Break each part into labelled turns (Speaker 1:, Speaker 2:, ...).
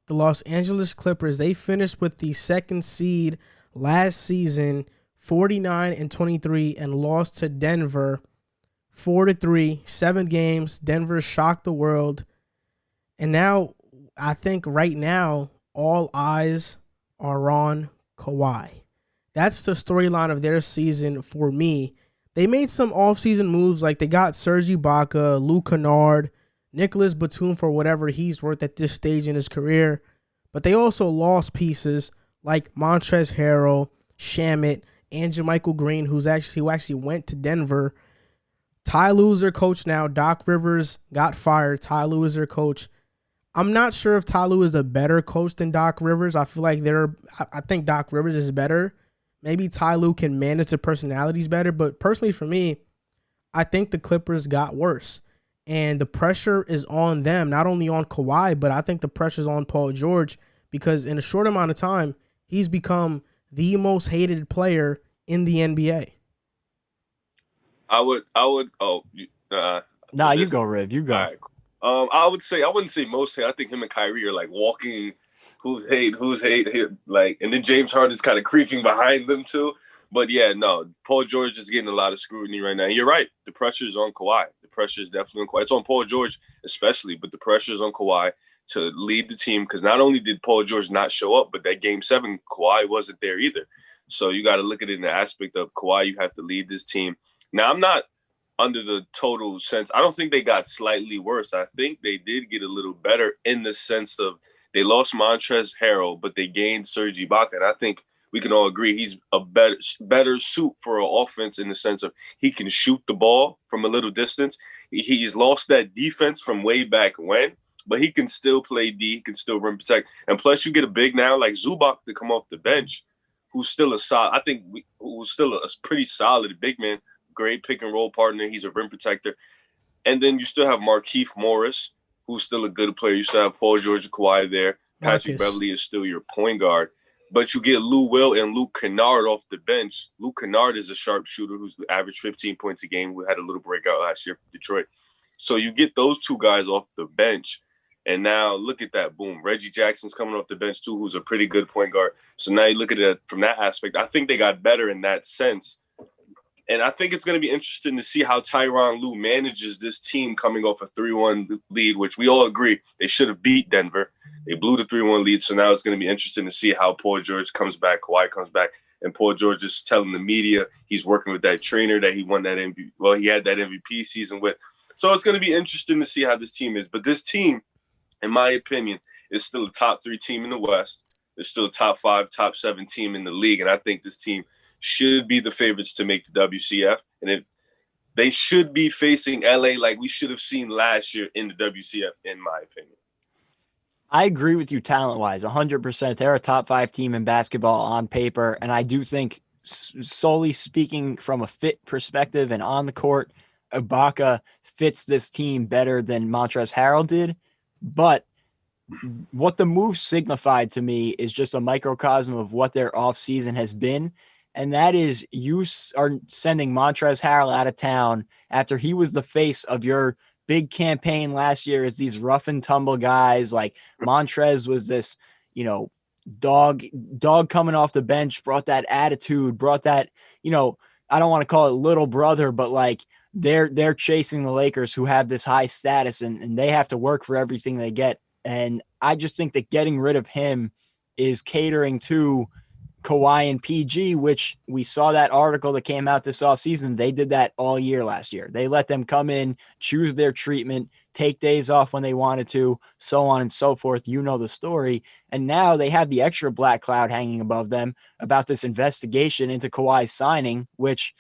Speaker 1: the Los Angeles Clippers, they finished with the second seed last season, 49-23, and lost to Denver 4-3, 7 games. Denver shocked the world. And now, I think right now, all eyes are on Kawhi. That's the storyline of their season for me. They made some offseason moves, like they got Serge Ibaka, Luke Kennard, Nicholas Batum for whatever he's worth at this stage in his career. But they also lost pieces like Montrezl Harrell, Shamet, and JaMychal Green, who actually went to Denver. Ty Lue's their coach now. Doc Rivers got fired. Ty Lue is their coach. I'm not sure if Ty Lue is a better coach than Doc Rivers. I feel like I think Doc Rivers is better. Maybe Ty Lue can manage the personalities better. But personally for me, I think the Clippers got worse. And the pressure is on them, not only on Kawhi, but I think the pressure is on Paul George because in a short amount of time, he's become the most hated player in the NBA.
Speaker 2: Nah, you go, Riv. You go.
Speaker 3: Right. I wouldn't say most hate. I think him and Kyrie are like walking who's hate, like, and then James Harden's kind of creeping behind them too. But yeah, no, Paul George is getting a lot of scrutiny right now. You're right. The pressure is on Kawhi. The pressure is definitely on Kawhi. It's on Paul George especially, but the pressure is on Kawhi to lead the team because not only did Paul George not show up, but that Game 7, Kawhi wasn't there either. So you got to look at it in the aspect of Kawhi, you have to lead this team. Now, I'm not under the total sense. I don't think they got slightly worse. I think they did get a little better in the sense of they lost Montrezl Harrell, but they gained Serge Ibaka. And I think we can all agree he's a better suit for an offense in the sense of he can shoot the ball from a little distance. He's lost that defense from way back when, but he can still play D. He can still rim protect. And plus, you get a big now like Zubac to come off the bench, who's still who's still a pretty solid big man, great pick and roll partner. He's a rim protector. And then you still have Markieff Morris, who's still a good player. You still have Paul George and Kawhi there. Patrick Beverley is still your point guard. But you get Lou Will and Luke Kennard off the bench. Luke Kennard is a sharpshooter who's averaged 15 points a game, who had a little breakout last year for Detroit. So you get those two guys off the bench. And now look at that, boom. Reggie Jackson's coming off the bench too, who's a pretty good point guard. So now you look at it from that aspect. I think they got better in that sense. And I think it's going to be interesting to see how Tyronn Lue manages this team coming off a 3-1 lead, which we all agree they should have beat Denver. They blew the 3-1 lead, so now it's going to be interesting to see how Paul George comes back, Kawhi comes back, and Paul George is telling the media he's working with that trainer that he won that MVP. Well, he had that MVP season with. So it's going to be interesting to see how this team is. But this team, in my opinion, is still a top 3 team in the West. It's still a top 5, top 7 team in the league, and I think this team should be the favorites to make the WCF. And they should be facing LA like we should have seen last year in the WCF, in my opinion.
Speaker 2: I agree with you talent-wise, 100%. They're a top 5 team in basketball on paper, and I do think solely speaking from a fit perspective and on the court, Ibaka fits this team better than Montrezl Harrell did. But what the move signified to me is just a microcosm of what their offseason has been. And that is you are sending Montrezl Harrell out of town after he was the face of your big campaign last year as these rough and tumble guys. Like Montrez was this, dog coming off the bench, brought that attitude, brought that, I don't want to call it little brother, but like they're chasing the Lakers who have this high status and they have to work for everything they get. And I just think that getting rid of him is catering to Kawhi and PG, which we saw that article that came out this offseason. They did that all year last year. They let them come in, choose their treatment, take days off when they wanted to, so on and so forth. You know the story. And now they have the extra black cloud hanging above them about this investigation into Kawhi's signing, which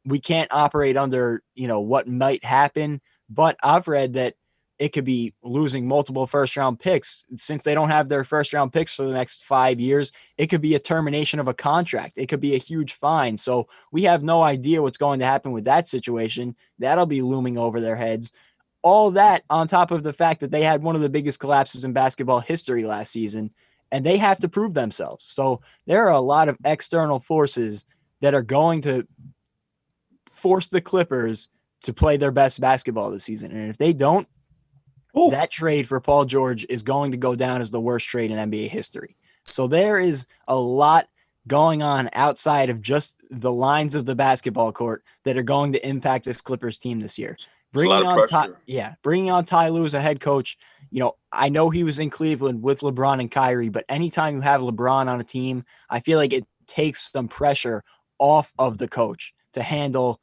Speaker 2: we can't operate under, what might happen. But I've read that it could be losing multiple first-round picks. Since they don't have their first-round picks for the next 5 years, it could be a termination of a contract. It could be a huge fine. So we have no idea what's going to happen with that situation. That'll be looming over their heads. All that on top of the fact that they had one of the biggest collapses in basketball history last season, and they have to prove themselves. So there are a lot of external forces that are going to force the Clippers to play their best basketball this season. And if they don't,
Speaker 3: Ooh.
Speaker 2: that trade for Paul George is going to go down as the worst trade in NBA history. So there is a lot going on outside of just the lines of the basketball court that are going to impact this Clippers team this year.
Speaker 3: It's a lot of pressure.
Speaker 2: Bringing on Ty Lue as a head coach. I know he was in Cleveland with LeBron and Kyrie, but anytime you have LeBron on a team, I feel like it takes some pressure off of the coach to handle,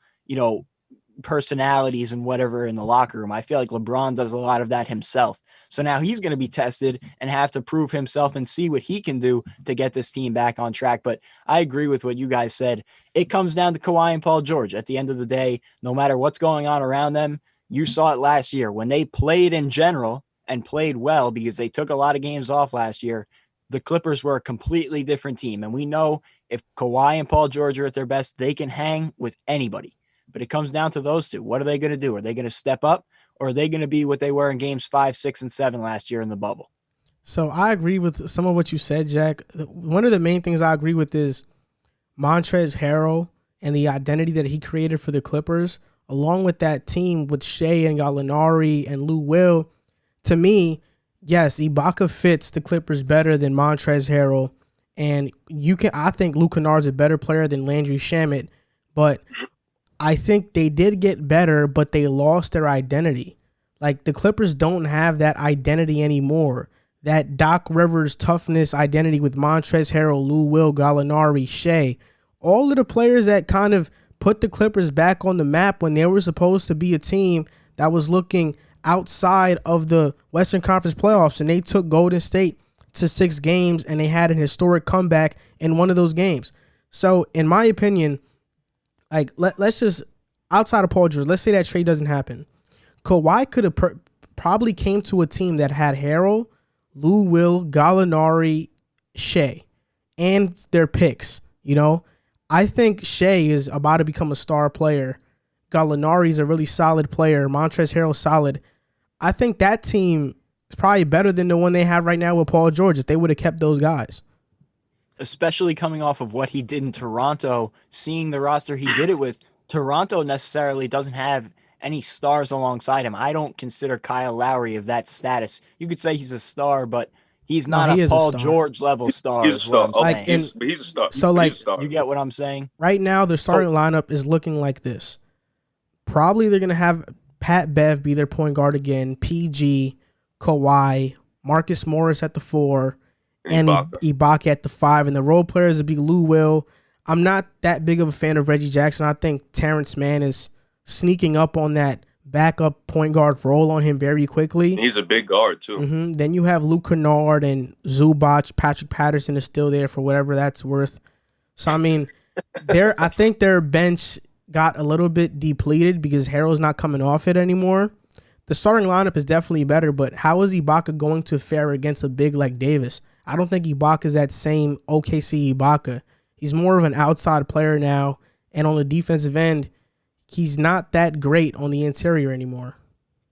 Speaker 2: personalities and whatever in the locker room. I feel like LeBron does a lot of that himself. So now he's going to be tested and have to prove himself and see what he can do to get this team back on track. But I agree with what you guys said. It comes down to Kawhi and Paul George. At the end of the day, no matter what's going on around them, you saw it last year when they played in general and played well because they took a lot of games off last year. The Clippers were a completely different team. And we know if Kawhi and Paul George are at their best, they can hang with anybody. But it comes down to those two. What are they going to do? Are they going to step up, or are they going to be what they were in games 5, 6, and 7 last year in the bubble?
Speaker 1: So I agree with some of what you said, Jack. One of the main things I agree with is Montrezl Harrell and the identity that he created for the Clippers, along with that team with Shea and Gallinari and Lou Will. To me, yes, Ibaka fits the Clippers better than Montrezl Harrell. And I think Luke Kennard's a better player than Landry Shamet, but I think they did get better, but they lost their identity. Like, the Clippers don't have that identity anymore. That Doc Rivers toughness identity with Montrezl Harrell, Lou Will, Gallinari, Shea. All of the players that kind of put the Clippers back on the map when they were supposed to be a team that was looking outside of the Western Conference playoffs, and they took Golden State to 6 games, and they had an historic comeback in one of those games. So, in my opinion, like, let's just, outside of Paul George, let's say that trade doesn't happen. Kawhi could have probably came to a team that had Harrell, Lou Will, Gallinari, Shea, and their picks. I think Shea is about to become a star player. Gallinari is a really solid player. Montrezl Harrell solid. I think that team is probably better than the one they have right now with Paul George if they would have kept those guys.
Speaker 2: Especially coming off of what he did in Toronto, seeing the roster he did it with. Toronto necessarily doesn't have any stars alongside him. I don't consider Kyle Lowry of that status. You could say he's a star, but he's not a Paul George level star.
Speaker 3: He's a star.
Speaker 1: He's
Speaker 3: a star.
Speaker 1: So,
Speaker 2: you get what I'm saying?
Speaker 1: Right now, the starting lineup is looking like this. Probably they're going to have Pat Bev be their point guard again, PG, Kawhi, Marcus Morris at the 4, and Ibaka at the 5. And the role players would be Lou Will. I'm not that big of a fan of Reggie Jackson. I think Terrence Mann is sneaking up on that backup point guard role on him very quickly.
Speaker 3: He's a big guard, too.
Speaker 1: Mm-hmm. Then you have Luke Kennard and Zubac. Patrick Patterson is still there for whatever that's worth. So, I mean, I think their bench got a little bit depleted because Harrell's not coming off it anymore. The starting lineup is definitely better, but how is Ibaka going to fare against a big like Davis? I don't think Ibaka is that same OKC Ibaka. He's more of an outside player now, and on the defensive end, he's not that great on the interior anymore.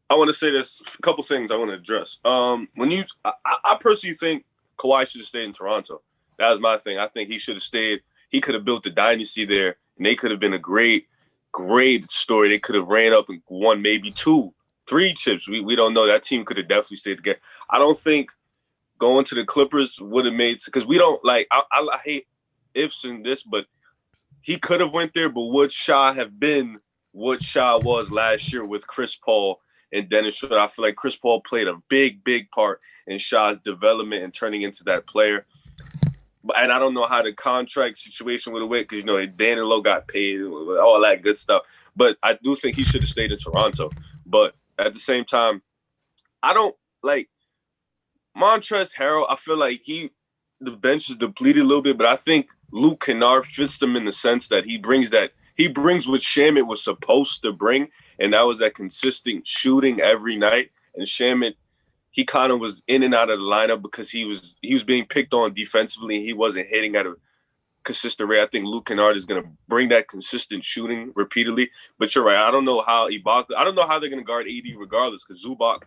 Speaker 3: I want to say this, a couple things I want to address. I personally think Kawhi should have stayed in Toronto. That was my thing. I think he should have stayed. He could have built the dynasty there, and they could have been a great story. They could have ran up and won maybe 2, 3 chips. We don't know. That team could have definitely stayed together. I don't think going to the Clippers would have made, because we don't like. I hate ifs in this, but he could have went there. But would Shah have been what Shah was last year with Chris Paul and Dennis Schroeder? I feel like Chris Paul played a big part in Shah's development and turning into that player. And I don't know how the contract situation would have went, because, Dan and Lowe got paid, all that good stuff. But I do think he should have stayed in Toronto. But at the same time, I don't like Montrezl Harrell. I feel like the bench is depleted a little bit, but I think Luke Kennard fits them in the sense that he brings what Shamet was supposed to bring, and that was that consistent shooting every night. And Shamet, he kind of was in and out of the lineup because he was being picked on defensively. He wasn't hitting at a consistent rate. I think Luke Kennard is going to bring that consistent shooting repeatedly. But you're right. I don't know how they're going to guard AD regardless, because Zubac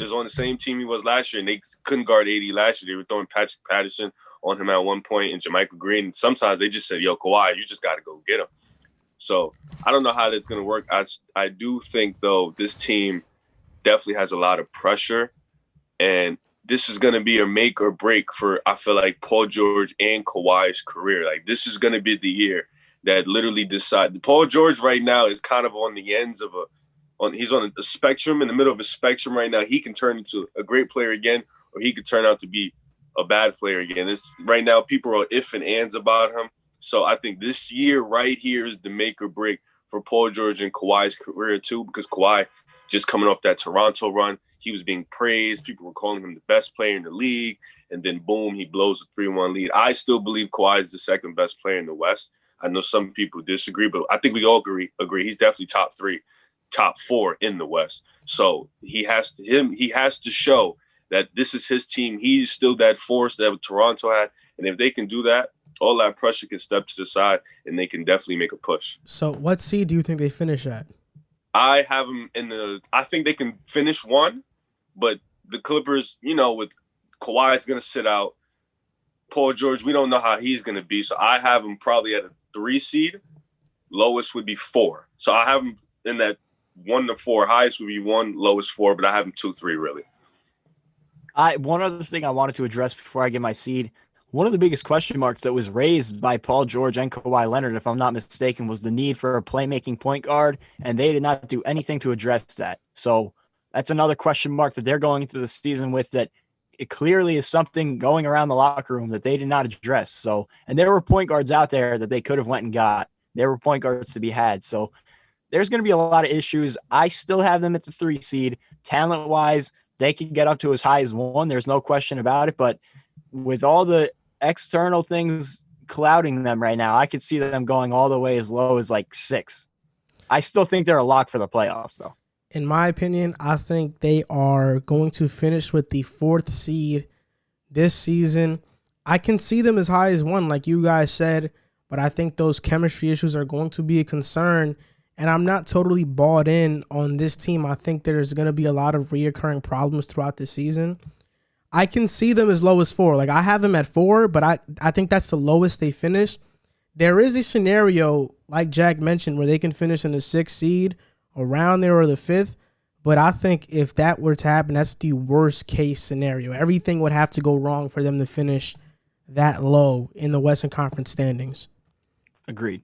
Speaker 3: is on the same team he was last year, and they couldn't guard AD last year. They were throwing Patrick Patterson on him at one point and Jermichael Green. Sometimes they just said, yo, Kawhi, you just got to go get him. So I don't know how that's going to work. I do think, though, this team definitely has a lot of pressure. And this is going to be a make or break for, I feel like, Paul George and Kawhi's career. Like, this is going to be the year that literally decide. Paul George right now is kind of on the ends of he's on a spectrum, in the middle of a spectrum right now. He can turn into a great player again, or he could turn out to be a bad player again. Right now, people are if and ands about him. So I think this year right here is the make or break for Paul George and Kawhi's career too, because Kawhi just coming off that Toronto run, he was being praised. People were calling him the best player in the league. And then, boom, he blows a 3-1 lead. I still believe Kawhi is the second best player in the West. I know some people disagree, but I think we all agree. He's definitely top 3, top 4 in the West. So he has to show that this is his team. He's still that force that Toronto had. And if they can do that, all that pressure can step to the side, and they can definitely make a push.
Speaker 1: So what seed do you think they finish at?
Speaker 3: I have them I think they can finish 1, but the Clippers, with Kawhi's going to sit out. Paul George, we don't know how he's going to be. So I have him probably at a 3 seed. Lowest would be 4. So I have him in that 1 to 4. Highest would be 1, lowest 4, but I have him 2, 3 really.
Speaker 2: One other thing I wanted to address before I get my seed. One of the biggest question marks that was raised by Paul George and Kawhi Leonard, if I'm not mistaken, was the need for a playmaking point guard, and they did not do anything to address that. So that's another question mark that they're going into the season with, that it clearly is something going around the locker room that they did not address. So, and there were point guards out there that they could have went and got. There were point guards to be had. So there's going to be a lot of issues. I still have them at the 3 seed. Talent-wise, they can get up to as high as 1. There's no question about it. But with all the external things clouding them right now, I could see them going all the way as low as like 6. I still think they're a lock for the playoffs, though.
Speaker 1: In my opinion, I think they are going to finish with the 4th seed this season. I can see them as high as 1, like you guys said, but I think those chemistry issues are going to be a concern, and I'm not totally bought in on this team. I think there's going to be a lot of reoccurring problems throughout the season. I can see them as low as 4. Like, I have them at 4, but I think that's the lowest they finish. There is a scenario, like Jack mentioned, where they can finish in the 6th seed, around there, or the 5th. But I think if that were to happen, that's the worst case scenario. Everything would have to go wrong for them to finish that low in the Western Conference standings.
Speaker 2: Agreed.